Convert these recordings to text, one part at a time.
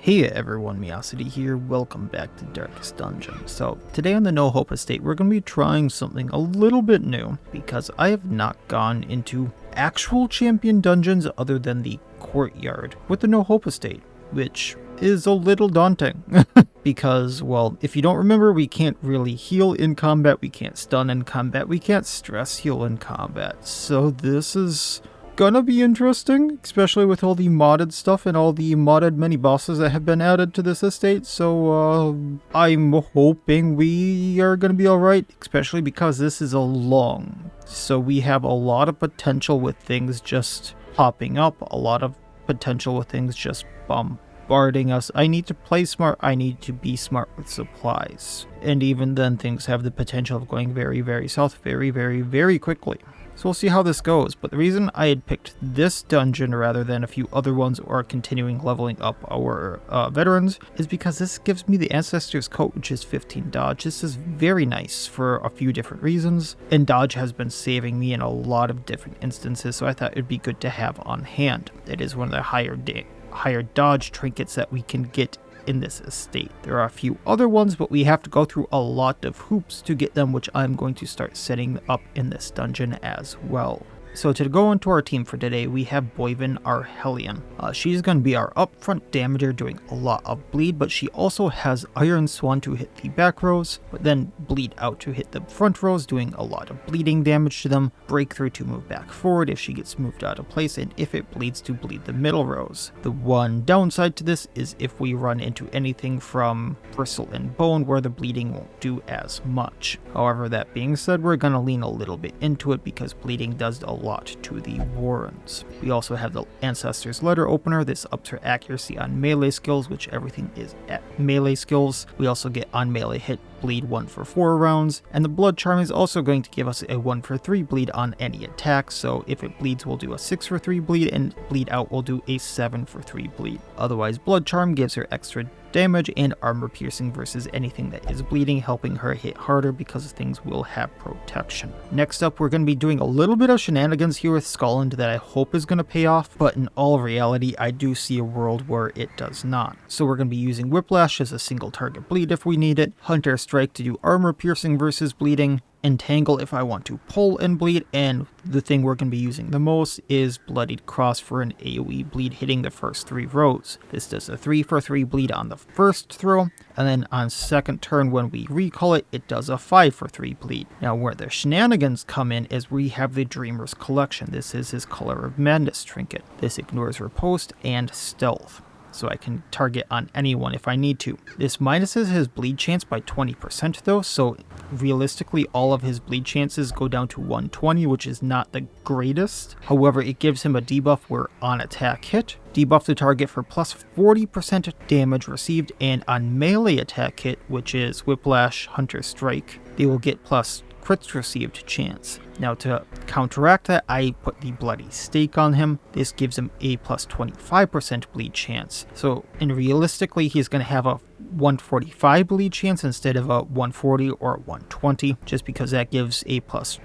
Hey everyone, Miacidae here, welcome back to Darkest Dungeon. So, today on the No Hope Estate, we're going to be trying something a little bit new, because I have not gone into actual champion dungeons other than the courtyard with the No Hope Estate, which is a little daunting. Because, well, if you don't remember, we can't really heal in combat, we can't stun in combat, we can't stress heal in combat, so this is gonna be interesting, especially with all the modded stuff and all the modded mini bosses that have been added to this estate. So I'm hoping we are gonna be alright, especially because this is a long, so we have a lot of potential with things just popping up, a lot of potential with things just bombarding us. I need to play smart, I need to be smart with supplies, and even then things have the potential of going very, very south very quickly. So we'll see how this goes, but the reason I had picked this dungeon rather than a few other ones or continuing leveling up our veterans is because this gives me the Ancestor's Coat, which is 15 dodge. This is very nice for a few different reasons, and dodge has been saving me in a lot of different instances, so I thought it'd be good to have on hand. It is one of the higher dodge trinkets that we can get in this estate. There are a few other ones, but we have to go through a lot of hoops to get them, which I'm going to start setting up in this dungeon as well. So to go into our team for today, we have Boyvin, our Hellion. She's going to be our upfront damager doing a lot of bleed, but she also has Iron Swan to hit the back rows, but then bleed out to hit the front rows, doing a lot of bleeding damage to them, breakthrough to move back forward if she gets moved out of place, and if it bleeds to bleed the middle rows. The one downside to this is if we run into anything from Bristle and Bone where the bleeding won't do as much. However, that being said, we're going to lean a little bit into it because bleeding does a lot to the Warrens. We also have the Ancestor's Letter Opener. This ups her accuracy on melee skills, which everything is at melee skills. We also get on melee hit bleed 1 for 4 rounds, and the Blood Charm is also going to give us a 1 for 3 bleed on any attack, so if it bleeds we'll do a 6 for 3 bleed, and bleed out we'll do a 7 for 3 bleed. Otherwise, Blood Charm gives her extra damage and armor piercing versus anything that is bleeding, helping her hit harder because things will have protection. Next up, we're going to be doing a little bit of shenanigans here with Scotland that I hope is going to pay off, but in all reality I do see a world where it does not. So we're going to be using Whiplash as a single target bleed if we need it, Hunter Strike to do armor piercing versus bleeding, Entangle if I want to pull and bleed, and the thing we're going to be using the most is Bloodied Cross for an AoE bleed hitting the first 3 rows. This does a 3 for 3 bleed on the first throw, and then on second turn when we recall it, it does a 5 for 3 bleed. Now where the shenanigans come in is we have the Dreamer's Collection. This is his Color of Madness trinket. This ignores riposte and stealth, so I can target on anyone if I need to. This minuses his bleed chance by 20% though, so realistically all of his bleed chances go down to 120, which is not the greatest. However, it gives him a debuff where on attack hit, debuff the target for plus 40% damage received, and on melee attack hit, which is Whiplash, Hunter Strike, they will get plus crits received chance. Now to counteract that, I put the Bloody Stake on him. This gives him a plus 25% bleed chance. So, and realistically, he's going to have a 145 bleed chance instead of a 140 or a 120, just because that gives a plus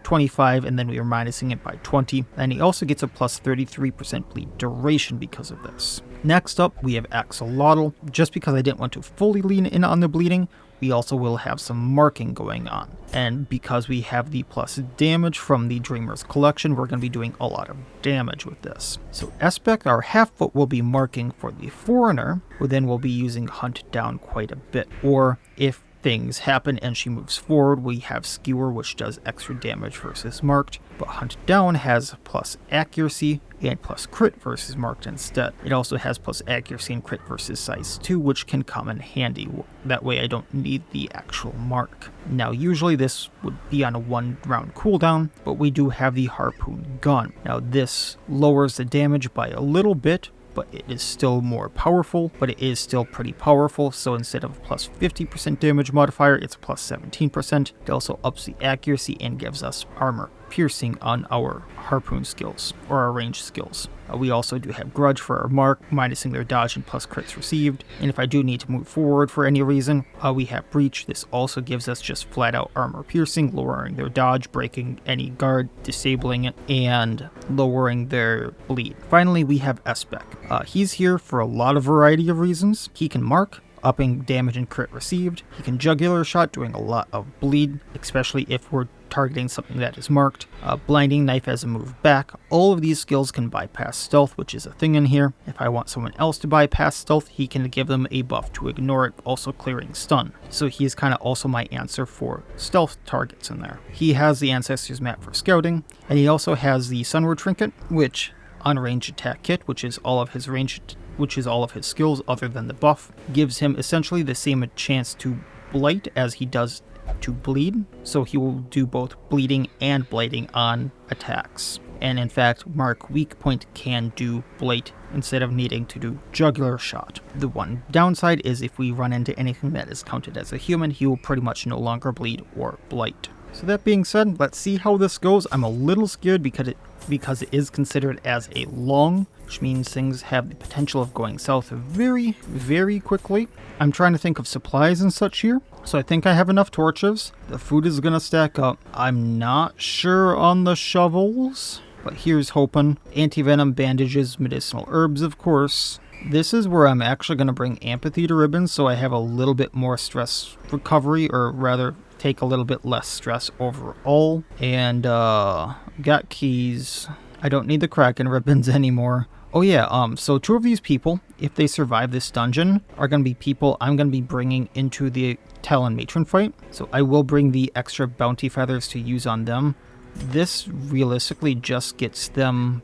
25, and then we are minusing it by 20. And he also gets a plus 33% bleed duration because of this. Next up, we have Axolotl. Just because I didn't want to fully lean in on the bleeding, we also will have some marking going on. And because we have the plus damage from the Dreamer's Collection, we're going to be doing a lot of damage with this. So Espec, our half-foot, will be marking for the Foreigner, who then will be using Hunt Down quite a bit. Or if things happen and she moves forward, we have Skewer, which does extra damage versus marked, but Hunt Down has plus accuracy and plus crit versus marked instead. It also has plus accuracy and crit versus size 2, which can come in handy. That way I don't need the actual mark. Now usually this would be on a 1 round cooldown, but we do have the Harpoon Gun. Now this lowers the damage by a little bit, but it is still more powerful, but it is still pretty powerful, so instead of plus 50% damage modifier, it's plus 17%. It also ups the accuracy and gives us armor piercing on our harpoon skills, or our range skills. We also do have grudge for our mark, minusing their dodge and plus crits received. And if I do need to move forward for any reason, we have breach. This also gives us just flat out armor piercing, lowering their dodge, breaking any guard, disabling it, and lowering their bleed. Finally, we have Espec. He's here for a lot of variety of reasons. He can mark, upping damage and crit received. He can jugular shot, doing a lot of bleed, especially if we're targeting something that is marked. Blinding knife as a move back. All of these skills can bypass stealth, which is a thing in here. If I want someone else to bypass stealth, he can give them a buff to ignore it, also clearing stun. So he is kind of also my answer for stealth targets in there. He has the Ancestors map for scouting, and he also has the Sunward Trinket, which on range attack kit, which is all of his skills other than the buff, gives him essentially the same chance to blight as he does to bleed, so he will do both bleeding and blighting on attacks. And in fact, Mark Weak Point can do blight instead of needing to do jugular shot. The one downside is if we run into anything that is counted as a human, he will pretty much no longer bleed or blight. So that being said, let's see how this goes. I'm a little scared because it is considered as a long, which means things have the potential of going south very, very quickly. I'm trying to think of supplies and such here. So I think I have enough torches. The food is going to stack up. I'm not sure on the shovels, but here's hoping. Anti-venom, bandages, medicinal herbs, of course. This is where I'm actually going to bring amphitheater ribbons so I have a little bit more stress recovery, or rather take a little bit less stress overall. And got keys. I don't need the Kraken ribbons anymore. Oh yeah, so 2 of these people, if they survive this dungeon, are going to be people I'm going to be bringing into the Talon matron fight. So I will bring the extra bounty feathers to use on them. This realistically just gets them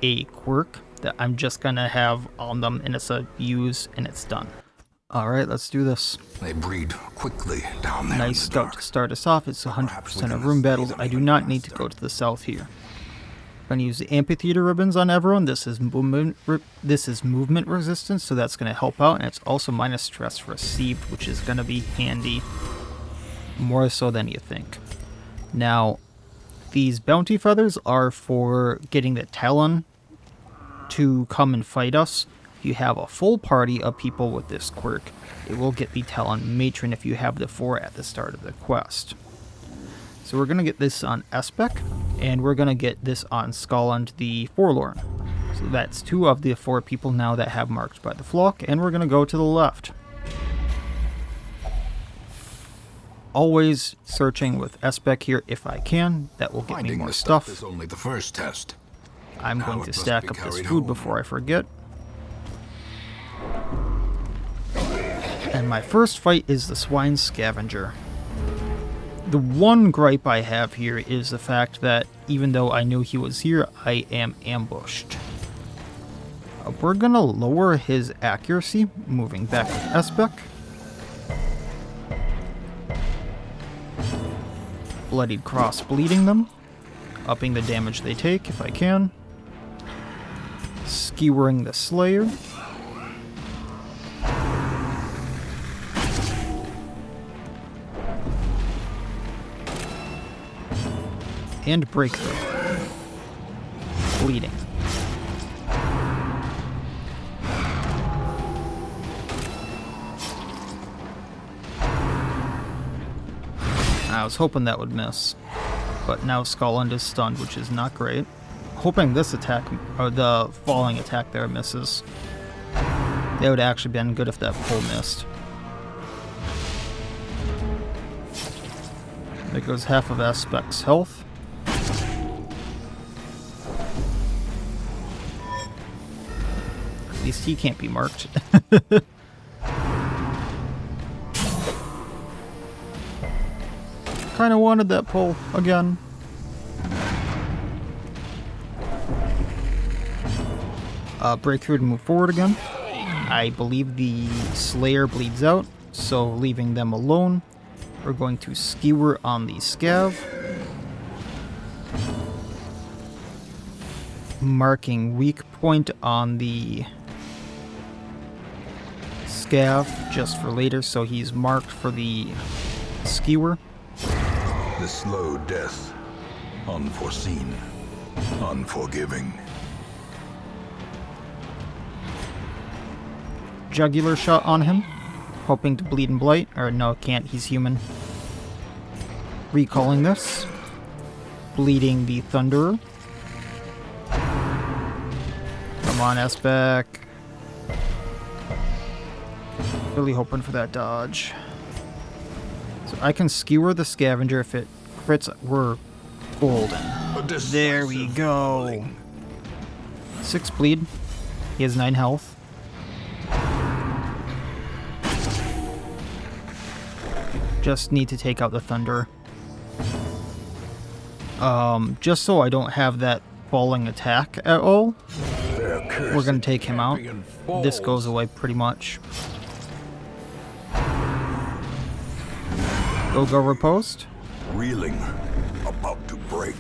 a quirk that I'm just going to have on them, and it's a use and it's done. Alright, let's do this. They breed quickly down there. Nice scout to start us off. It's 100% of room battles. I do not need to go to the south here. I'm going to use the amphitheater ribbons on everyone. This is movement resistance, so that's going to help out. And it's also minus stress received, which is going to be handy. More so than you think. Now, these bounty feathers are for getting the Talon to come and fight us. If you have a full party of people with this quirk, it will get the Talon matron if you have the 4 at the start of the quest. So we're going to get this on Espec, and we're going to get this on Scotland the Forlorn. So that's 2 of the 4 people now that have marked by the flock, and we're going to go to the left. Always searching with Espec here if I can. That will get me more stuff. Is only the first test. I'm going to stack up this food before I forget. And my first fight is the Swine Scavenger. The one gripe I have here is the fact that even though I knew he was here, I am ambushed. We're gonna lower his accuracy, moving back with Espec. Bloodied Cross bleeding them, upping the damage they take if I can. Skewering the Slayer. And breakthrough. Bleeding. I was hoping that would miss, but now Scotland is stunned, which is not great. Hoping this attack, or the falling attack there, misses. That would actually been good if that pull missed. There goes half of Espec's health. At least he can't be marked. Kinda wanted that pull again. Breakthrough to move forward again. I believe the Slayer bleeds out, so leaving them alone. We're going to skewer on the Scav. Marking weak point on the Scav just for later, so he's marked for the skewer. The slow death. Unforeseen. Unforgiving. Jugular shot on him, hoping to bleed and blight. Or no, can't, he's human. Recalling this. Bleeding the Thunderer. Come on, S-Back. Really hoping for that dodge. So I can skewer the Scavenger if it crits. We're golden. There we go. 6 bleed. He has 9 health. Just need to take out the Thunder. Just so I don't have that falling attack at all, we're gonna take him out. This goes away pretty much. Go riposte. Reeling, about to break.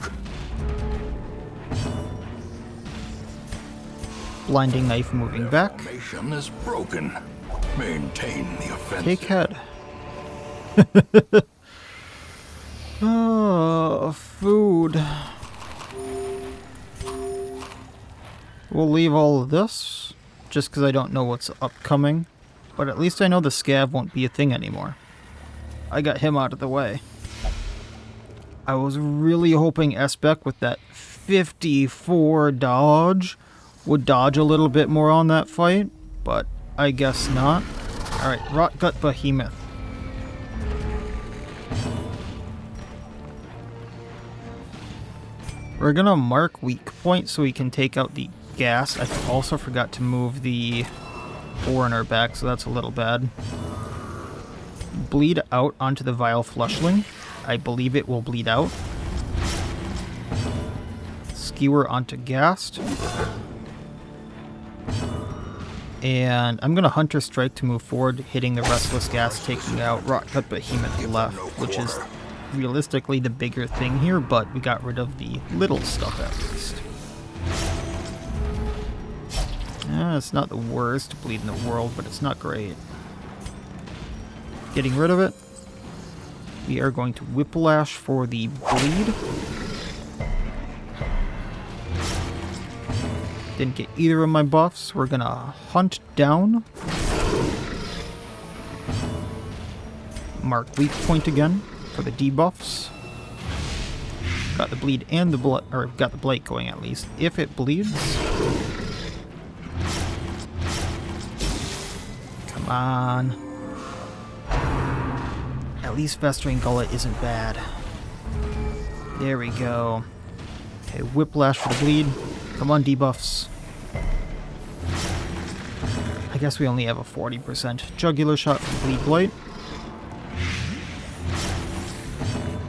Blinding knife moving back. Formation is broken. Maintain the offensive. Take head. Oh, food. We'll leave all of this, just because I don't know what's upcoming. But at least I know the scav won't be a thing anymore. I got him out of the way. I was really hoping S-Beck with that 54 dodge would dodge a little bit more on that fight, but I guess not. Alright, Rotgut Behemoth. We're gonna mark weak point so we can take out the Ghast. I also forgot to move the Foreigner back, so that's a little bad. Bleed out onto the Vile Fleshling. I believe it will bleed out. Skewer onto Ghast. And I'm gonna Hunter Strike to move forward, hitting the Restless Ghast, taking out Rotgut Behemoth left, which is realistically the bigger thing here, but we got rid of the little stuff at least. It's not the worst bleed in the world, but it's not great. Getting rid of it. We are going to Whiplash for the bleed. Didn't get either of my buffs. We're gonna hunt down. Mark weak point again for the debuffs. Got the bleed and the blood, or got the blight going at least. If it bleeds. Come on. At least Festering Gullet isn't bad. There we go. Okay, Whiplash for the bleed. Come on, debuffs. I guess we only have a 40%. Jugular shot for bleed blight.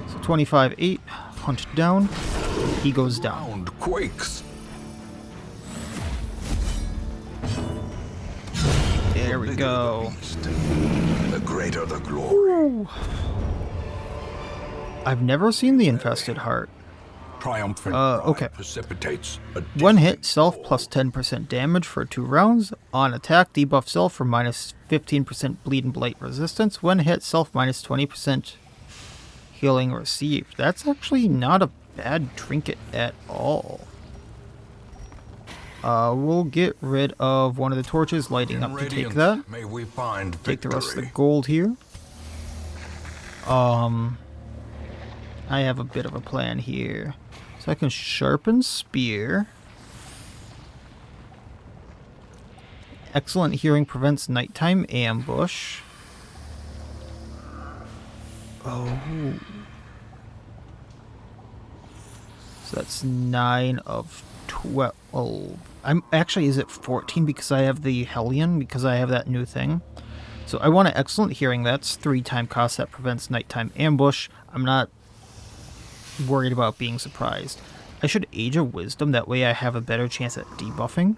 So 25-8. Hunt down. He goes down. Ground quakes. There we go. The greater the glory. I've never seen the Infested Heart. Triumphant okay. precipitates a One hit, self plus 10% damage for 2 rounds. On attack, debuff self for minus 15% bleed and blight resistance. One hit, self minus 20% healing received. That's actually not a bad trinket at all. We'll get rid of one of the torches lighting up to take that. May we find Take the rest of the victory. gold here. I have a bit of a plan here. So I can sharpen spear. Excellent hearing prevents nighttime ambush. Oh. So that's 9 of 12. I'm actually, is it 14 because I have the Hellion, because I have that new thing? So I want an excellent hearing. That's 3-time cost that prevents nighttime ambush. I'm not worried about being surprised. I should Age of Wisdom, that way I have a better chance at debuffing.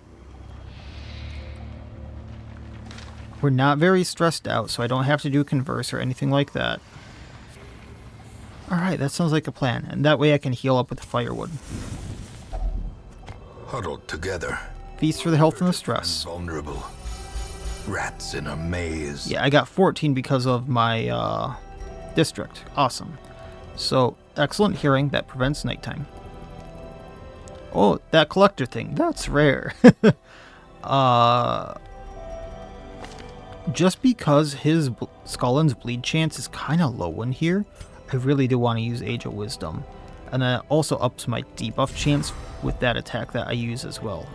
We're not very stressed out, so I don't have to do Converse or anything like that. Alright, that sounds like a plan, and that way I can heal up with the firewood. Huddled together. Feast for the health and the stress. Vulnerable. Rats in a maze. Yeah, I got 14 because of my district. Awesome. So, excellent hearing that prevents nighttime. Oh, that collector thing. That's rare. Just because his Skullen's bleed chance is kind of low in here, I really do want to use Age of Wisdom. And that also ups my debuff chance with that attack that I use as well.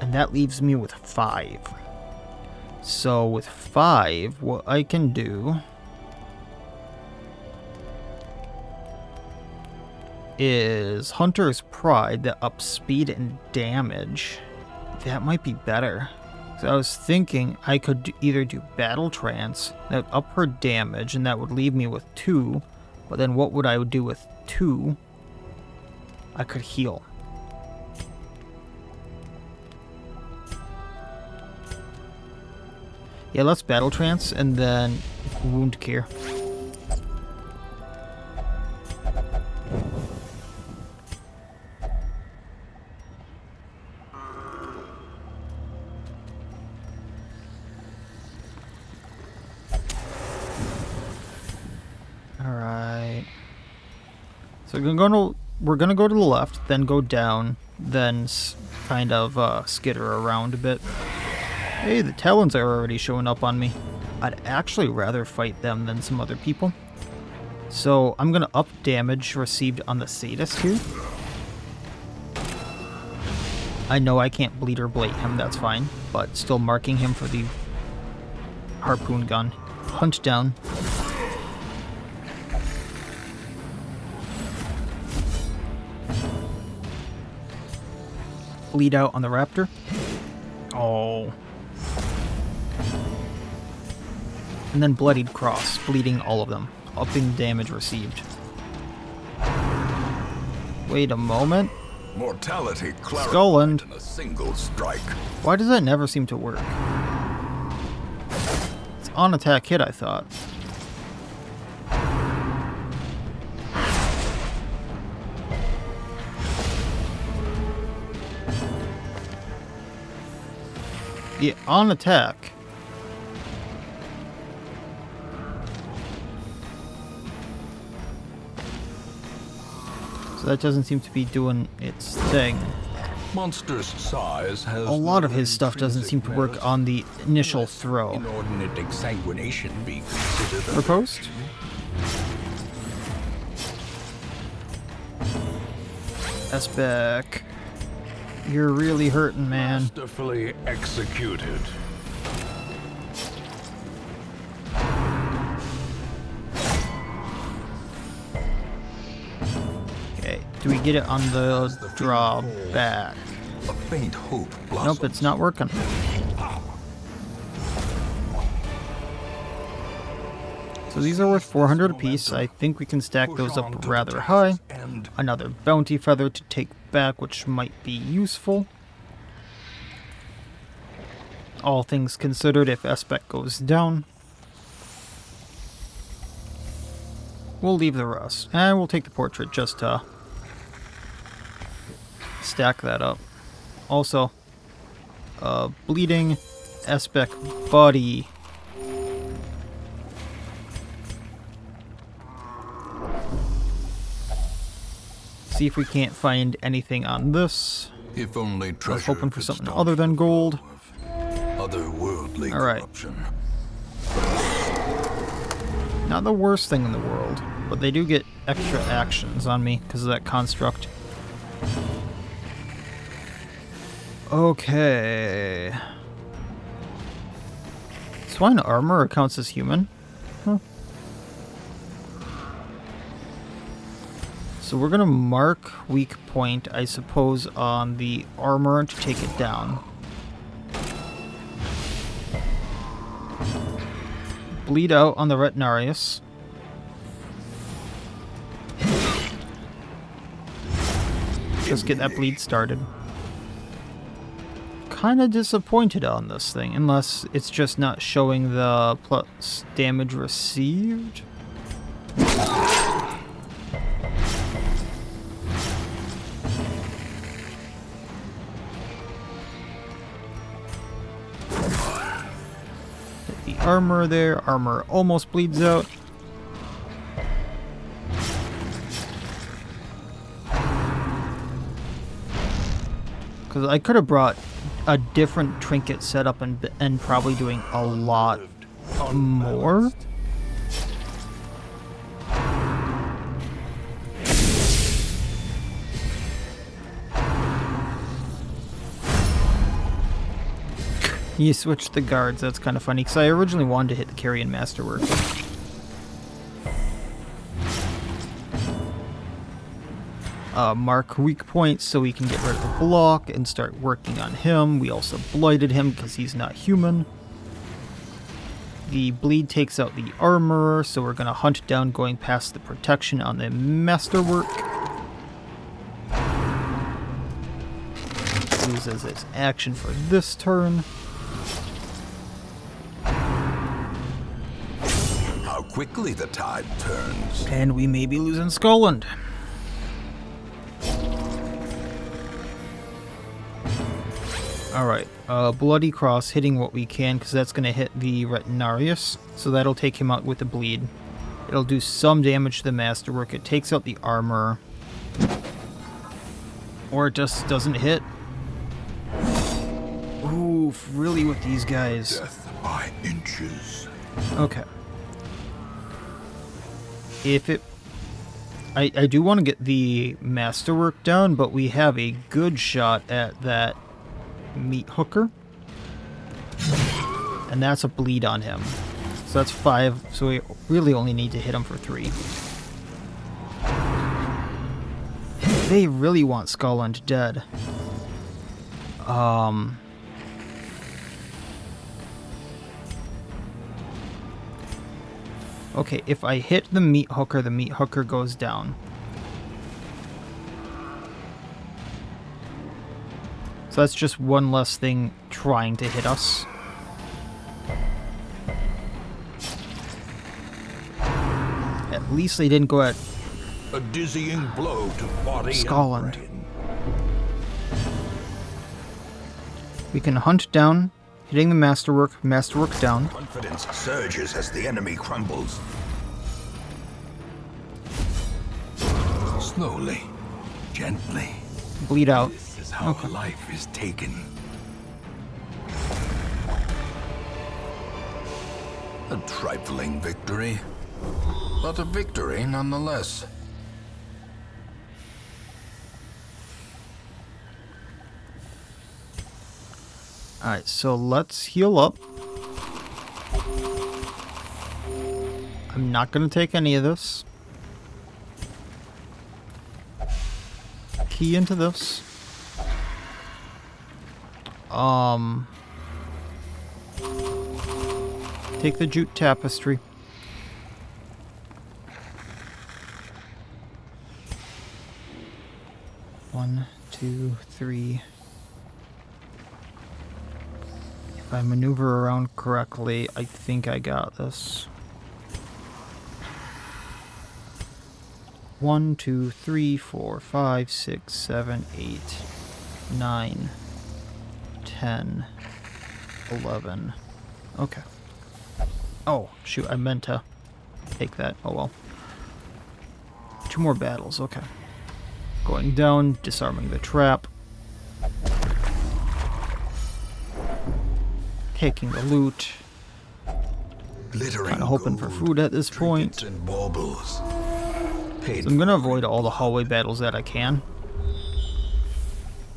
And that leaves me with 5. So with 5, what I can do is Hunter's Pride that ups speed and damage. That might be better. So I was thinking I could either do Battle Trance, that would up her damage, and that would leave me with 2. But then what would I do with 2? I could heal. Yeah, let's Battle Trance and then Wound Cure. Alright. So we're gonna go to the left, then go down, then kind of skitter around a bit. Hey, the Talons are already showing up on me. I'd actually rather fight them than some other people. So I'm gonna up damage received on the Sadist here. I know I can't bleed or blade him, that's fine, but still marking him for the harpoon gun. Hunt down. Bleed out on the Raptor. Oh. And then Bloodied Cross, bleeding all of them, upping damage received. Wait a moment. Mortality Skullend. in a single strike. Why does that never seem to work? It's on attack hit, I thought. Yeah, on attack. So that doesn't seem to be doing its thing. Monster's size has A lot of his stuff doesn't seem to work on the initial throw. Inordinate exsanguination be considered. Riposte? Espec. You're really hurting, man. Masterfully executed. Okay, do we get it on the drawback? A faint hope blossoms. Nope, it's not working. So these are worth 400 apiece. I think we can stack those up rather high. Another bounty feather to take back, which might be useful. All things considered, if Espec goes down. We'll leave the rest. And we'll take the portrait just to stack that up. Also, bleeding, Espec body. See if we can't find anything on this. If only I was treasure hoping for could something stop other than gold. Otherworldly All right. corruption. Not the worst thing in the world, but they do get extra actions on me because of that construct. Okay. Swine armor counts as human. Huh. So we're gonna mark weak point, I suppose, on the armor to take it down. Bleed out on the Retiarius. Just get that bleed started. Kinda disappointed on this thing, unless it's just not showing the plus damage received. Armor there. Armor almost bleeds out. Because I could have brought a different trinket setup and probably doing a lot more. You switched the guards, that's kind of funny, because I originally wanted to hit the Carrion Masterwork. Mark weak points so we can get rid of the block and start working on him. We also blighted him because he's not human. The bleed takes out the armor, so we're going to hunt down going past the protection on the Masterwork. Uses its action for this turn. How quickly the tide turns. And we may be losing Scotland. Alright, Bloody Cross hitting what we can, because that's going to hit the Retiarius, so that'll take him out with the bleed. It'll do some damage to the Masterwork, it takes out the armor. Or it just doesn't hit. Oof, really with these guys. Death by inches. Okay. If it... I do want to get the Masterwork down, but we have a good shot at that meat hooker. And that's a bleed on him. So that's 5, so we really only need to hit him for 3. They really want Scotland dead. Okay, if I hit the meat hooker goes down. So that's just one less thing trying to hit us. At least they didn't go at a dizzying blow to body Scotland. and brain. We can hunt down, hitting the Masterwork down. Confidence surges as the enemy crumbles. Slowly, gently. Bleed out. This is how life is taken. A trifling victory, but a victory nonetheless. Alright, so let's heal up. I'm not going to take any of this. Key into this. Take the jute tapestry. One, two, three. If I maneuver around correctly, I think I got this. 1, 2, 3, 4, 5, 6, 7, 8, 9, 10, 11. Okay. Oh, shoot, I meant to take that. Oh well. 2 more battles, okay. Going down, disarming the trap. Taking the loot. Kind of hoping for food at this point. So I'm going to avoid all the hallway battles that I can.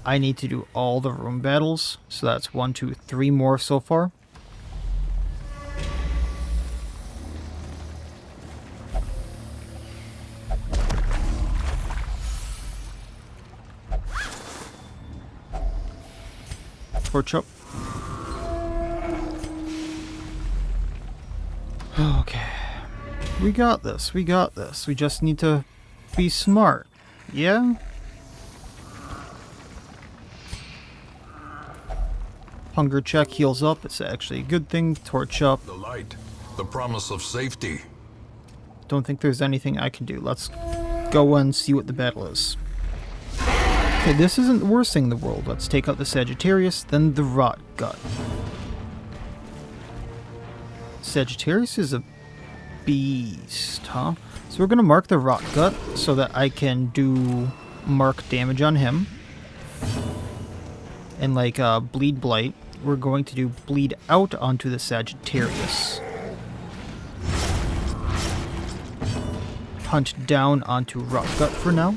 I need to do all the room battles. So that's 1, 2, 3 more so far. Torch up. Okay. We got this. We got this. We just need to be smart. Yeah? Hunger check heals up. It's actually a good thing. Torch up. The light. The promise of safety. Don't think there's anything I can do. Let's go and see what the battle is. Okay, this isn't the worst thing in the world. Let's take out the Sagitarius, then the Rotgut. Sagittarius is a beast, huh? So we're going to mark the Rotgut so that I can do mark damage on him. And like Bleed Blight, we're going to do Bleed Out onto the Sagittarius. Hunt down onto Rotgut for now.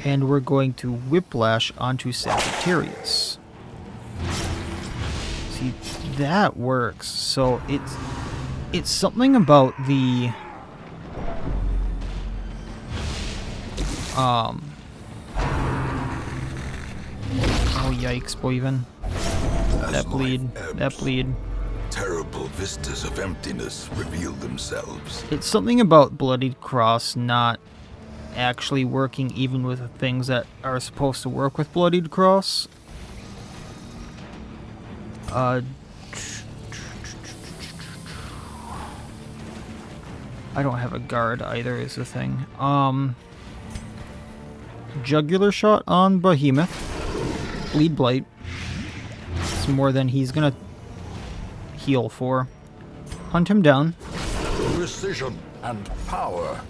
And we're going to Whiplash onto Sagittarius. See, that works. So it's something about the oh yikes, boyven. That bleed. Terrible vistas of emptiness reveal themselves. It's something about Bloodied Cross not actually working even with the things that are supposed to work with Bloodied Cross. I don't have a guard either is the thing. Jugular Shot on Behemoth. Bleed Blight. It's more than he's gonna heal for. Hunt him down. Precision and power.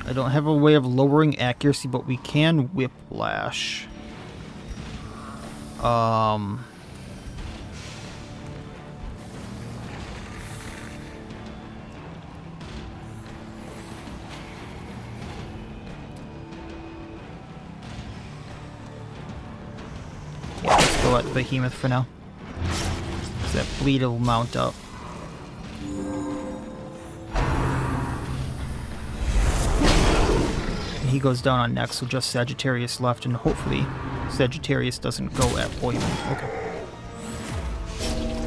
I don't have a way of lowering accuracy, but we can Whiplash. Yeah, let's go at Behemoth for now. So that bleed will mount up. He goes down on next, so just Sagittarius left, and hopefully Sagittarius doesn't go at Poison. Okay.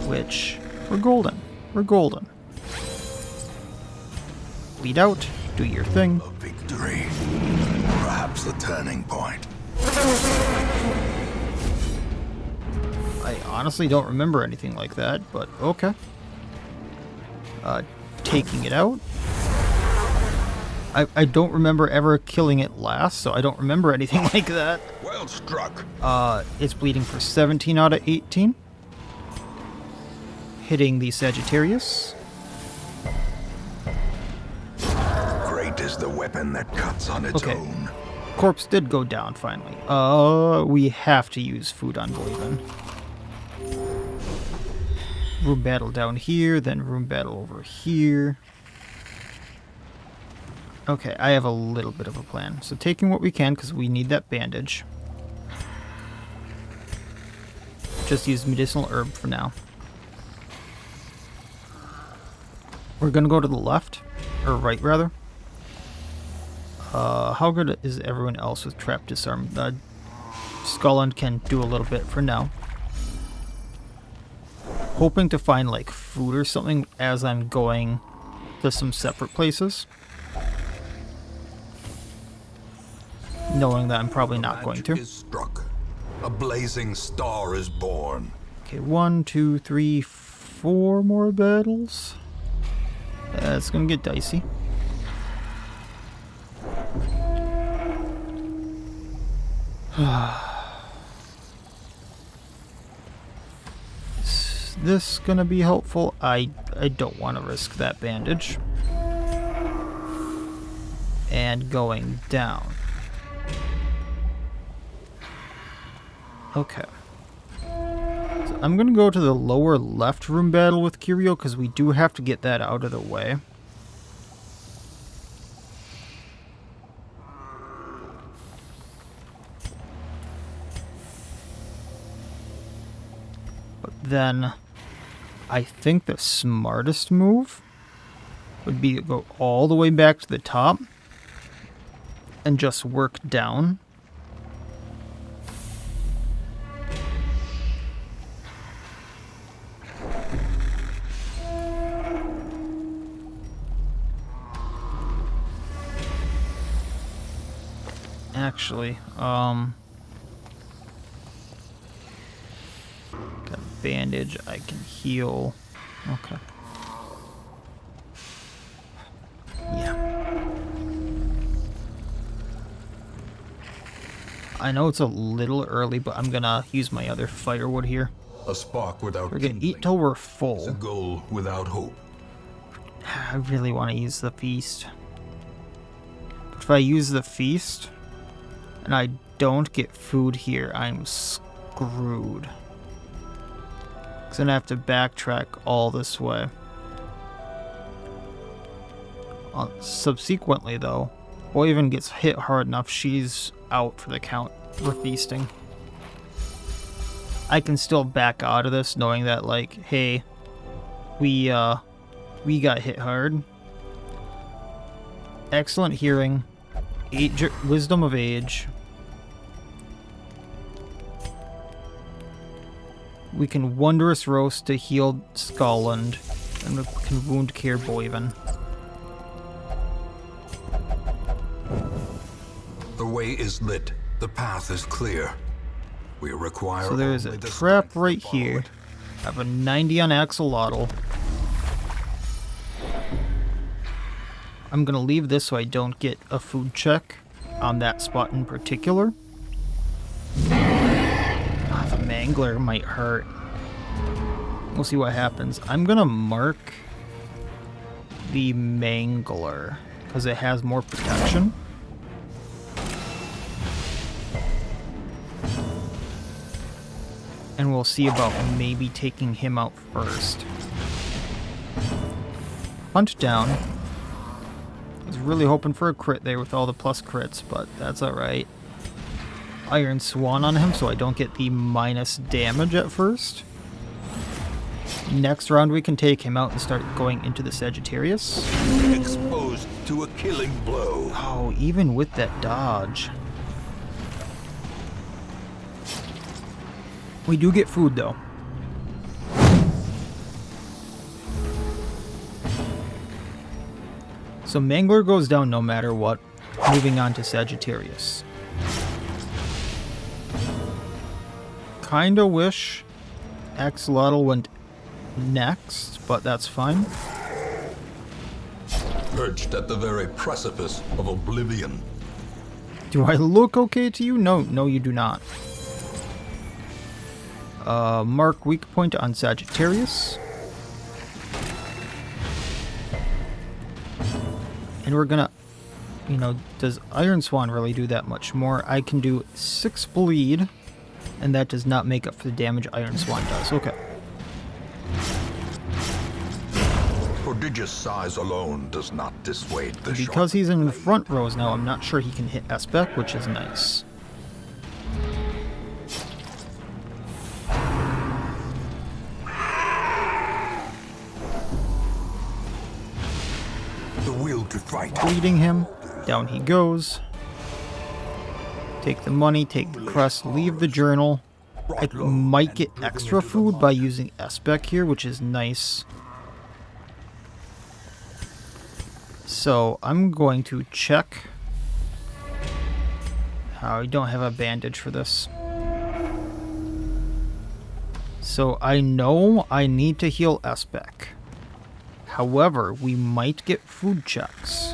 Which, we're golden. We're golden. Bleed out, do your thing. A victory. Perhaps the turning point. I honestly don't remember anything like that, but okay. Taking it out. I don't remember ever killing it last, so I don't remember anything like that. Well struck. It's bleeding for 17 out of 18. Hitting the Sagittarius. Great is the weapon that cuts on its own. Corpse did go down finally. We have to use food on Boyven. Room battle down here, then room battle over here. Okay, I have a little bit of a plan. So taking what we can, because we need that bandage. Just use medicinal herb for now. We're gonna go to the left, or right rather. How good is everyone else with trap disarm? Skullend can do a little bit for now. Hoping to find like food or something as I'm going to some separate places. Knowing that I'm probably not going to. Is struck. A blazing star is born. Okay, 1, 2, 3, 4 more battles. It's gonna get dicey. Is this gonna be helpful? I don't want to risk that bandage. And going down. Okay. So I'm going to go to the lower left room battle with Curio because we do have to get that out of the way. But then I think the smartest move would be to go all the way back to the top and just work down. Actually, got a bandage, I can heal. Okay. Yeah. I know it's a little early, but I'm gonna use my other firewood here. A spark without We're gonna eat till we're is a full. goal without hope. I really want to use the feast. But if I use the feast and I don't get food here, I'm screwed. Because I'm going to have to backtrack all this way. Subsequently, though, Boyven gets hit hard enough, she's out for the count for feasting. I can still back out of this knowing that, like, hey, we got hit hard. Excellent hearing. Wisdom of age. We can wondrous roast to heal Scotland, and we can wound care Boyven. The way is lit. The path is clear. We require. So there is a trap right here. I have a 90 on Axolotl. I'm gonna leave this so I don't get a food check on that spot in particular. The Mangler might hurt. We'll see what happens. I'm gonna mark the Mangler because it has more protection. And we'll see about maybe taking him out first. Hunt down. I was really hoping for a crit there with all the plus crits, but that's alright. Iron Swan on him so I don't get the minus damage at first. Next round we can take him out and start going into the Sagittarius. Exposed to a killing blow. Oh, even with that dodge. We do get food, though. So Mangler goes down no matter what. Moving on to Sagittarius. Kinda wish Axolotl went next, but that's fine. Perched at the very precipice of oblivion. Do I look okay to you? No, you do not. Mark weak point on Sagittarius. And we're gonna, does Iron Swan really do that much more? I can do 6 bleed, and that does not make up for the damage Iron Swan does. Okay. Prodigious size alone does not dissuade the shot. Because he's in the front rows now, I'm not sure he can hit S-Spec, which is nice. To fight. Bleeding him. Down he goes. Take the money, take the crest, leave the journal. I might get extra food by using S-Spec here, which is nice. So I'm going to check. I don't have a bandage for this. So I know I need to heal S-Spec. However, we might get food checks.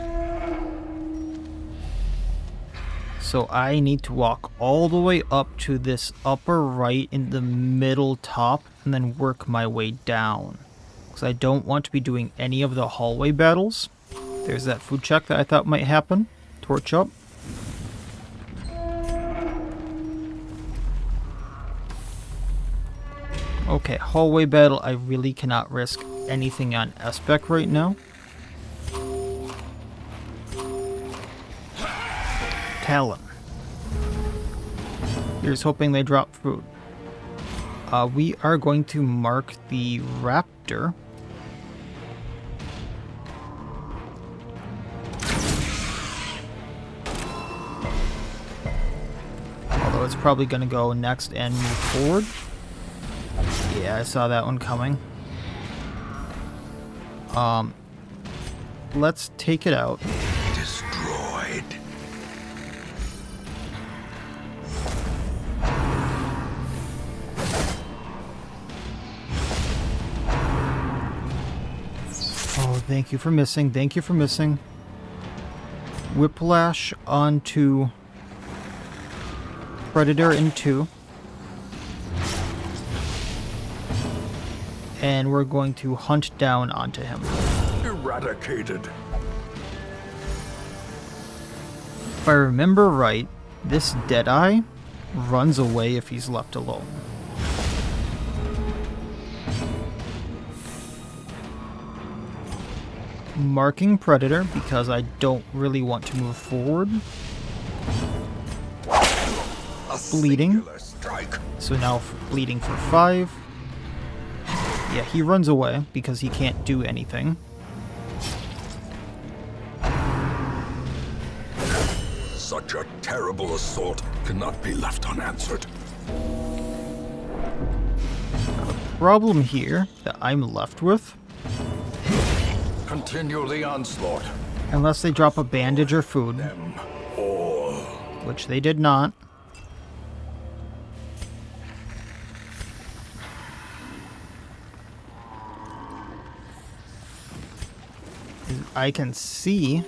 So I need to walk all the way up to this upper right in the middle top and then work my way down. Because I don't want to be doing any of the hallway battles. There's that food check that I thought might happen. Torch up. Okay, hallway battle, I really cannot risk anything on S-Spec right now. Talon. Here's hoping they drop food. We are going to mark the Raptor. Although it's probably going to go next and move forward. Yeah, I saw that one coming. Let's take it out. Destroyed. Oh, thank you for missing. Thank you for missing. Whiplash onto Predator in 2. And we're going to hunt down onto him. eradicated. If I remember right, this Deadeye runs away if he's left alone. Marking Predator because I don't really want to move forward. Bleeding. So now bleeding for 5. Yeah, he runs away because he can't do anything. Such a terrible assault cannot be left unanswered. Problem here that I'm left with, Continue the onslaught. unless they drop a bandage or food, Them all. which they did not. I can see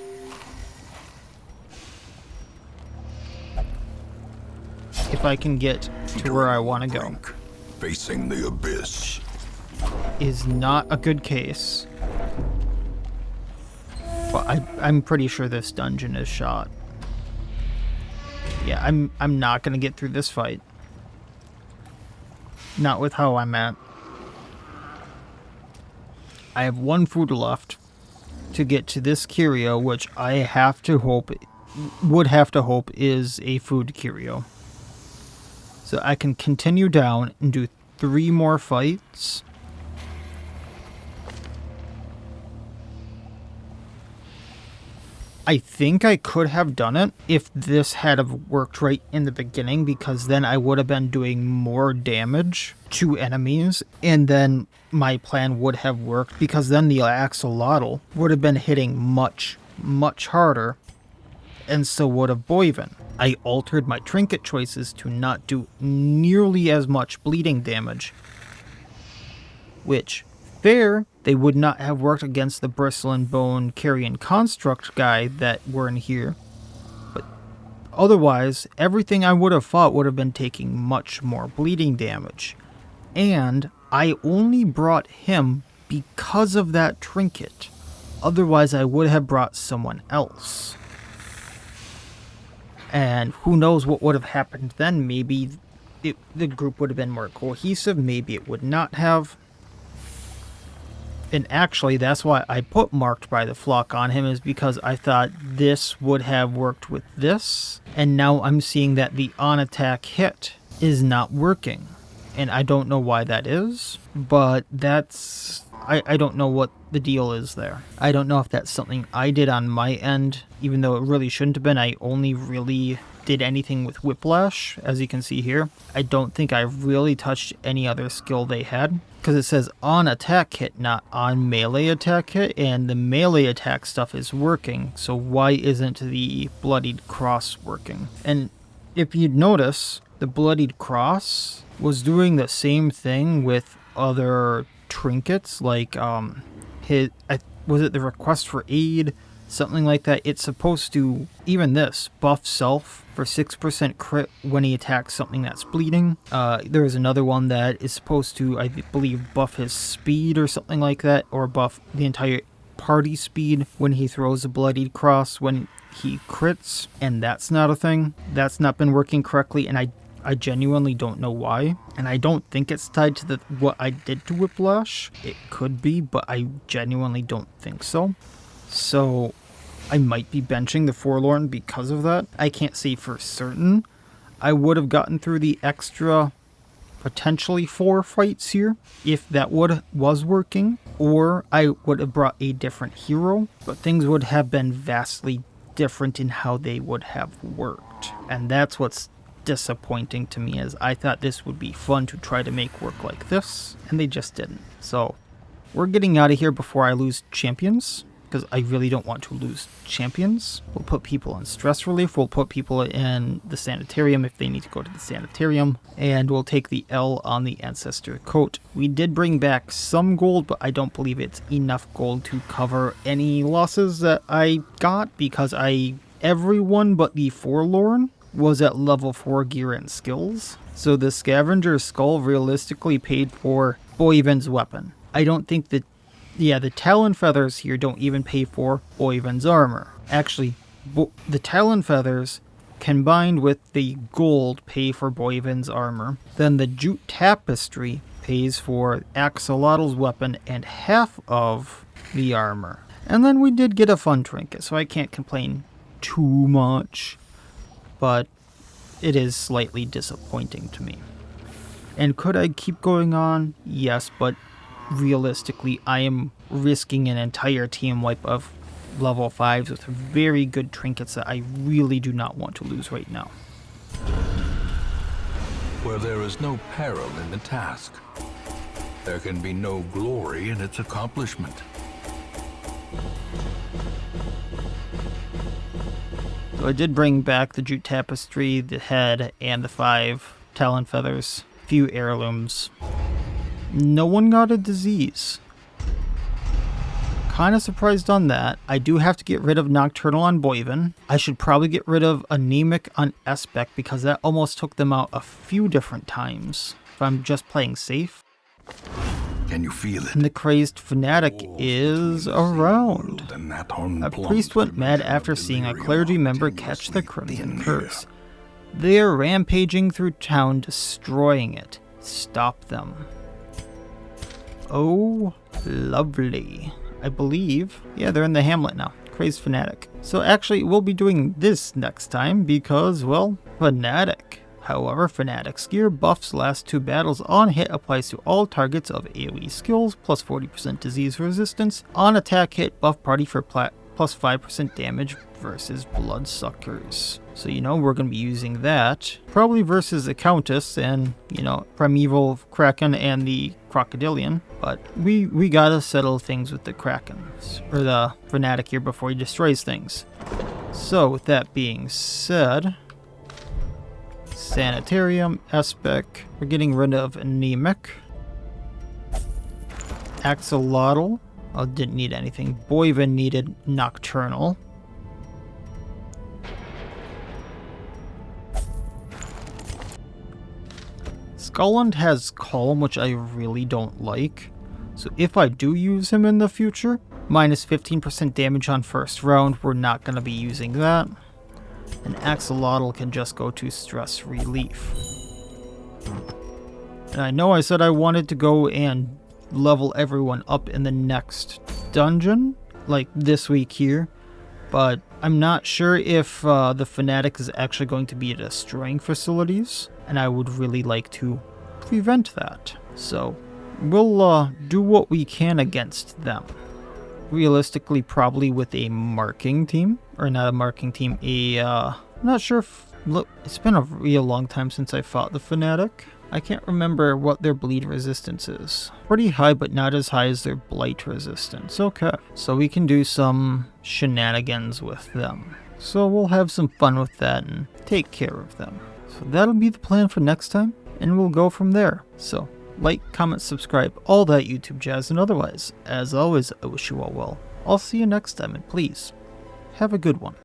if I can get to where I want to go. Brink, facing the abyss. Is not a good case. But I'm pretty sure this dungeon is shot. Yeah, I'm not gonna get through this fight. Not with how I'm at. I have 1 food left to get to this curio, which I have to hope, would have to hope is a food curio. So I can continue down and do 3 more fights. I think I could have done it if this had have worked right in the beginning, because then I would have been doing more damage to enemies, and then my plan would have worked, because then the Axolotl would have been hitting much, much harder, and so would have Boyven. I altered my trinket choices to not do nearly as much bleeding damage, which, fair, they would not have worked against the Bristle and Bone Carrion construct guy that were in here. But otherwise, everything I would have fought would have been taking much more bleeding damage. And I only brought him because of that trinket. Otherwise, I would have brought someone else. And who knows what would have happened then. Maybe the group would have been more cohesive. Maybe it would not have. And actually, that's why I put Marked by the Flock on him, is because I thought this would have worked with this. And now I'm seeing that the on-attack hit is not working. And I don't know why that is, but that's... I don't know what the deal is there. I don't know if that's something I did on my end, even though it really shouldn't have been. I only really did anything with Whiplash, as you can see here. I don't think I really touched any other skill they had, because it says on attack hit, not on melee attack hit, and the melee attack stuff is working, so why isn't the Bloodied Cross working? And if you'd notice, the Bloodied Cross was doing the same thing with other trinkets, like was it the Request for Aid, something like that. It's supposed to, even this, buff self for 6% crit when he attacks something that's bleeding. There is another one that is supposed to, I believe, buff his speed or something like that, or buff the entire party speed when he throws a Bloodied Cross when he crits, and that's not a thing. That's not been working correctly, and I genuinely don't know why, and I don't think it's tied to what I did to Whiplash. It could be, but I genuinely don't think so. So I might be benching the Forlorn because of that. I can't say for certain. I would have gotten through the extra potentially 4 fights here if that was working, or I would have brought a different hero, but things would have been vastly different in how they would have worked, and that's what's disappointing to me. Is I thought this would be fun to try to make work like this, and they just didn't. So we're getting out of here before I lose champions, because I really don't want to lose champions. We'll put people in stress relief, we'll put people in the sanitarium if they need to go to the sanitarium, and we'll take the L on the ancestor coat. We did bring back some gold, but I don't believe it's enough gold to cover any losses that I got, because everyone but the Forlorn was at level 4 gear and skills. So the Scavenger's Skull realistically paid for Boyven's weapon. I don't think that yeah, the Talon feathers here don't even pay for Boyvin's armor. Actually, the Talon feathers combined with the gold pay for Boyvin's armor. Then the jute tapestry pays for Axolotl's weapon and half of the armor. And then we did get a fun trinket, so I can't complain too much, but it is slightly disappointing to me. And could I keep going on? Yes, but realistically, I am risking an entire team wipe of level 5s with very good trinkets that I really do not want to lose right now. Where there is no peril in the task, there can be no glory in its accomplishment. So I did bring back the jute tapestry, the head, and the 5 Talon feathers, few heirlooms. No one got a disease. Kind of surprised on that. I do have to get rid of Nocturnal on Boyvin. I should probably get rid of Anemic on Espec because that almost took them out a few different times if I'm just playing safe. Can you feel it? And the Crazed Fanatic is around. A priest went mad after seeing a clergy member catch the Crimson Curse. They are rampaging through town, destroying it. Stop them. Oh, lovely. I believe, yeah, they're in the hamlet now. Crazed Fanatic. So actually, we'll be doing this next time because, well, Fanatic. However, Fanatic's gear buffs last 2 battles on hit applies to all targets of AoE skills, plus 40% disease resistance. On attack hit, buff party for plus 5% damage versus Bloodsuckers. So, you know, we're going to be using that. Probably versus the Countess and, you know, Primeval Kraken and the Crocodilian. But we gotta settle things with the Krakens, or the Fanatic here before he destroys things. So, with that being said, Sanitarium, Espec, we're getting rid of Anemic. Axolotl, oh, didn't need anything. Boyvin needed Nocturnal. Skullund has Calm, which I really don't like. So if I do use him in the future, minus 15% damage on first round, we're not going to be using that. And Axolotl can just go to stress relief. And I know I said I wanted to go and level everyone up in the next dungeon, like this week here, but I'm not sure if the Fanatic is actually going to be destroying facilities, and I would really like to prevent that. So we'll do what we can against them. Realistically, probably with a marking team, or not a marking team, I'm not sure if, look, it's been a real long time since I fought the Fanatic. I can't remember what their bleed resistance is. Pretty high, but not as high as their blight resistance. Okay, so we can do some shenanigans with them. So we'll have some fun with that and take care of them. So that'll be the plan for next time, and we'll go from there. So like, comment, subscribe, all that YouTube jazz, and otherwise, as always, I wish you all well. I'll see you next time, and please, have a good one.